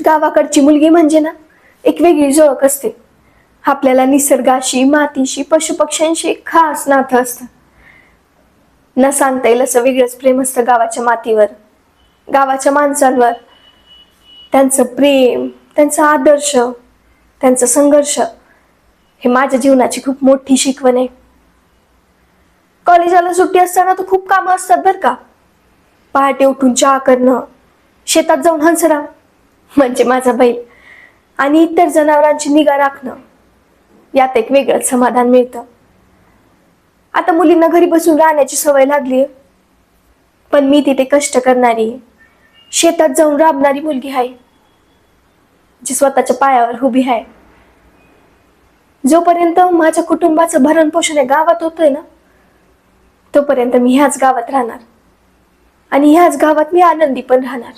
गावाकडची मुलगी म्हणजे ना एक वेगळी ओळख असते. आपल्याला निसर्गाशी, मातीशी, पशुपक्ष्यांशी खास नातं असतं. न सांगता येईल असं वेगळंच प्रेम असतं गावाच्या मातीवर, गावाच्या माणसांवर. त्यांचं प्रेम, त्यांचा आदर्श, त्यांचा संघर्ष हे माझ्या जीवनाची खूप मोठी शिकवण आहे. कॉलेजाला सुट्टी असताना तर खूप कामं असतात बरं का. पहाटे उठून चहा करणं, शेतात जाऊन हंसराव म्हणजे माझा बैल आणि इतर जनावरांची निगा राखणं, यात एक वेगळंच समाधान मिळतं. आता मुलींना घरी बसून राहण्याची सवय लागली, पण मी तिथे कष्ट करणारी, शेतात जाऊन राबणारी मुलगी आहे, जी स्वतःच्या पायावर उभी आहे. जोपर्यंत माझ्या कुटुंबाचं भरण पोषण गावात होतंय ना, तोपर्यंत मी ह्याच गावात राहणार आणि ह्याच गावात मी आनंदी पण राहणार.